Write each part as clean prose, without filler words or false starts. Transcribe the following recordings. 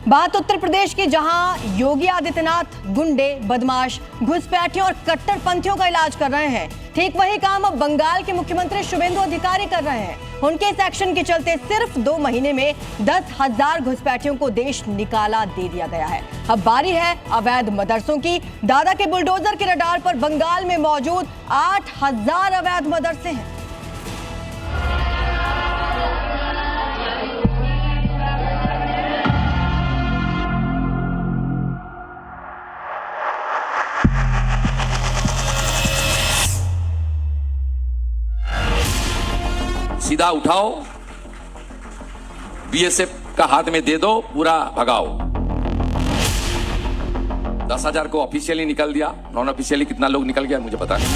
बात उत्तर प्रदेश की, जहां योगी आदित्यनाथ गुंडे, बदमाश, घुसपैठियों और कट्टरपंथियों का इलाज कर रहे हैं, ठीक वही काम अब बंगाल के मुख्यमंत्री शुभेंदु अधिकारी कर रहे हैं। उनके इस एक्शन के चलते सिर्फ 2 महीने में 10,000 घुसपैठियों को देश निकाला दे दिया गया है। अब बारी है अवैध मदरसों की। दादा के बुलडोजर के रडार पर बंगाल में मौजूद 8,000 अवैध मदरसे हैं। सीधा उठाओ, बीएसएफ का हाथ में दे दो, पूरा भगाओ। 10,000 को ऑफिशियली निकल दिया, नॉन ऑफिशियली कितना लोग निकल गया मुझे पता नहीं।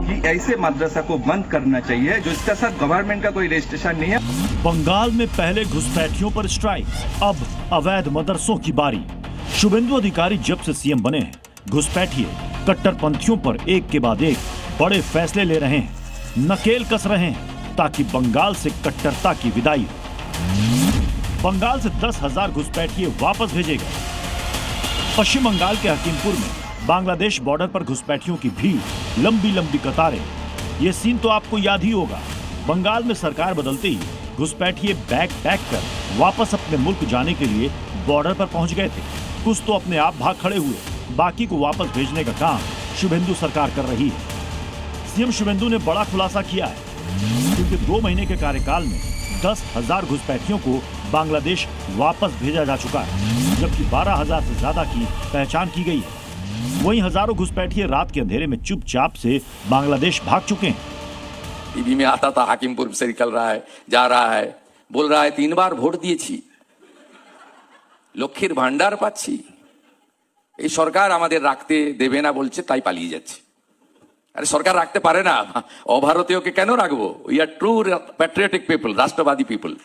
कि ऐसे मदरसा को बंद करना चाहिए जो इसका साथ गवर्नमेंट का कोई रजिस्ट्रेशन नहीं है। बंगाल में पहले घुसपैठियों पर स्ट्राइक, अब अवैध मदरसों की बारी। शुभेंदु अधिकारी जब से सीएम बने हैं, घुसपैठिए, कट्टरपंथियों पर एक के बाद एक बड़े फैसले ले रहे हैं, नकेल कस रहे हैं ताकि बंगाल से कट्टरता की विदाई हो। बंगाल से 10,000 घुसपैठिए वापस भेजे गए। पश्चिम बंगाल के हकीमपुर में बांग्लादेश बॉर्डर पर घुसपैठियों की भीड़, लंबी लंबी कतारें। ये सीन तो आपको याद ही होगा। बंगाल में सरकार बदलते ही घुसपैठिए बैग पैक कर वापस अपने मुल्क जाने के लिए बॉर्डर पर पहुंच गए थे। कुछ तो अपने आप भाग खड़े हुए, बाकी को वापस भेजने का काम शुभेंदु सरकार कर रही है। सीएम शुभेंदु ने बड़ा खुलासा किया है, क्योंकि 2 महीने के कार्यकाल में 10,000 घुसपैठियों को बांग्लादेश वापस भेजा जा चुका है, जबकि 12,000 से ज्यादा की पहचान की गई है। वहीं हजारों घुसपैठिए रात के अंधेरे में चुपचाप से बांग्लादेश भाग चुके हैं। टीवी में आता था, हाकिमपुर से निकल रहा है, जा रहा है, बोल रहा है 3 बार ভোট দিয়েছি, লক্ষ্মীর ভান্ডার পাচ্ছি, এই সরকার আমাদের রাখতে দেবে না বলছে, তাই পালিয়ে যাচ্ছে। अरे सरकार रखते पारे ना, अभारतीयों के क्यों रखबो? We are true patriotic people, राष्ट्रवादी पीपल,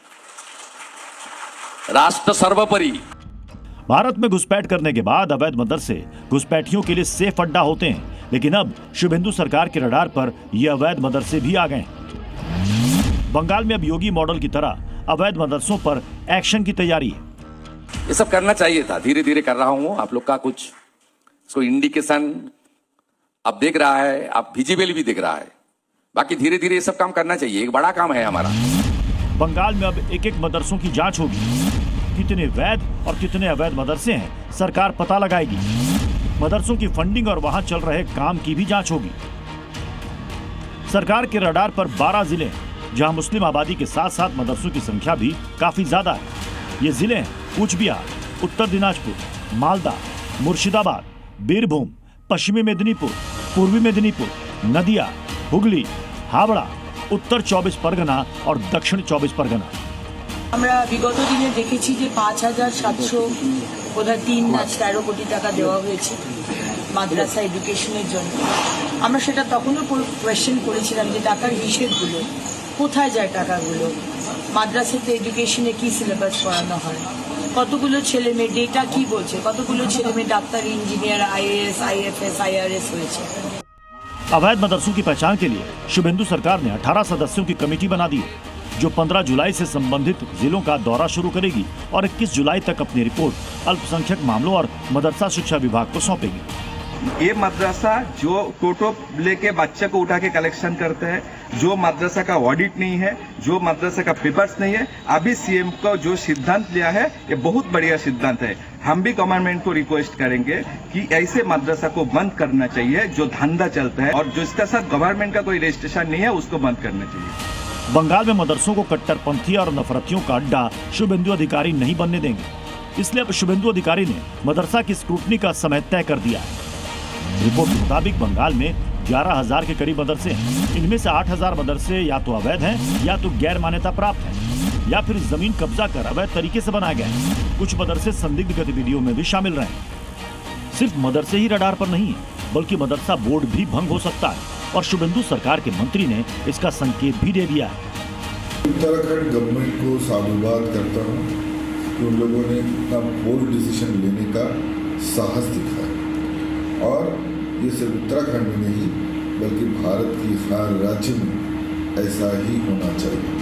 राष्ट्र सर्वोपरि। भारत में घुसपैठ करने के बाद अवैध मदरसे घुसपैठियों के लिए सेफ अड्डा होते हैं, लेकिन अब शुभेंदु सरकार के रडार पर ये अवैध मदरसे भी आ गए हैं। बंगाल में अब योगी मॉडल की तरह अवैध मदरसों पर एक्शन की तैयारी है। ये सब करना चाहिए था, धीरे धीरे कर रहा हूं। आप लोग का कुछ इसको इंडिकेशन अब देख रहा है, आप विजिबल भी देख रहा है। बाकी धीरे धीरे ये सब काम करना चाहिए, एक बड़ा काम है हमारा। बंगाल में अब एक एक मदरसों की जांच होगी। कितने वैध और कितने अवैध मदरसे हैं, सरकार पता लगाएगी। मदरसों की फंडिंग और वहां चल रहे काम की भी जांच होगी। सरकार के रडार पर 12 जिले हैं, जहां मुस्लिम आबादी के साथ साथ मदरसों की संख्या भी काफी ज्यादा है। ये जिले हैं कूच बिहार, उत्तर दिनाजपुर, मालदा, मुर्शिदाबाद, बीरभूम, पश्चिमी मेदिनीपुर, पूर्वी मेदिनीपुर, नदिया, हुगली, हावड़ा, उत्तर 24 परगना और दक्षिण 24 परगना। আমরা বিগত দিনে দেখেছি যে 5,700 বোধহয় 3-13 কোটি টাকা দেওয়া হয়েছে মাদ্রাসা এডুকেশনের জন্য। আমরা সেটা তখনও কোয়েশ্চেন করেছিলাম যে টাকার হিসেবগুলো কোথায় যায়, টাকাগুলো মাদ্রাসাতে এডুকেশনে কি সিলেবাস পড়ানো হয়, কতগুলো ছেলে মেয়ে, ডেটা কি বলছে, কতগুলো ছেলে মেয়ে doctor, engineer, IAS, IFS, IRS হয়েছে। अवैध मदरसों की पहचान के लिए शुभेंदु सरकार ने 18 सदस्यों की कमेटी बना दी है, जो 15 जुलाई से संबंधित जिलों का दौरा शुरू करेगी और 21 जुलाई तक अपनी रिपोर्ट अल्पसंख्यक मामलों और मदरसा शिक्षा विभाग को सौंपेगी। ये मदरसा जो टोटो लेके बच्चे को उठा के कलेक्शन करते हैं, जो मदरसा का ऑडिट नहीं है, जो मदरसा का पेपर्स नहीं है, अभी सीएम को जो सिद्धांत लिया है ये बहुत बढ़िया सिद्धांत है। हम भी गवर्नमेंट को रिक्वेस्ट करेंगे कि ऐसे मदरसा को बंद करना चाहिए जो धंधा चलता है, और जो इसका साथ गवर्नमेंट का कोई रजिस्ट्रेशन नहीं है उसको बंद करना चाहिए। बंगाल में मदरसों को कट्टरपंथी और नफरतियों का अड्डा शुभेंदु अधिकारी नहीं बनने देंगे, इसलिए अब शुभेंदु अधिकारी ने मदरसा की स्क्रूटनी का समय तय कर दिया है। रिपोर्ट के मुताबिक बंगाल में 11,000 के करीब मदरसे हैं। इनमें से 8,000 मदरसे या तो अवैध हैं, या तो गैर मान्यता प्राप्त हैं, या फिर जमीन कब्जा कर अवैध तरीके से बनाए गए हैं। कुछ मदरसे संदिग्ध गतिविधियों में भी शामिल रहे। सिर्फ मदरसे ही रडार पर नहीं है, बल्कि मदरसा बोर्ड भी भंग हो सकता है, और शुभेंदु सरकार के मंत्री ने इसका संकेत भी दे दिया है। उत्तराखंड गवर्नमेंट को साधुवाद करता हूँ कि उन लोगों ने इतना बोल्ड डिसीजन लेने का साहस दिखाया, और ये सिर्फ उत्तराखंड में नहीं बल्कि भारत की हर राज्य में ऐसा ही होना चाहिए।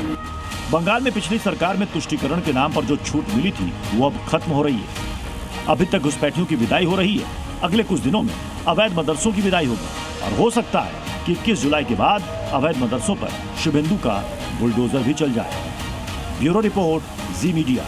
बंगाल में पिछली सरकार में तुष्टीकरण के नाम पर जो छूट मिली थी वो अब खत्म हो रही है। अभी तक घुसपैठियों की विदाई हो रही है, अगले कुछ दिनों में अवैध मदरसों की विदाई होगी और हो सकता है कि 21 जुलाई के बाद अवैध मदरसों पर शुभेंदु का बुलडोजर भी चल जाए। ब्यूरो रिपोर्ट, जी मीडिया।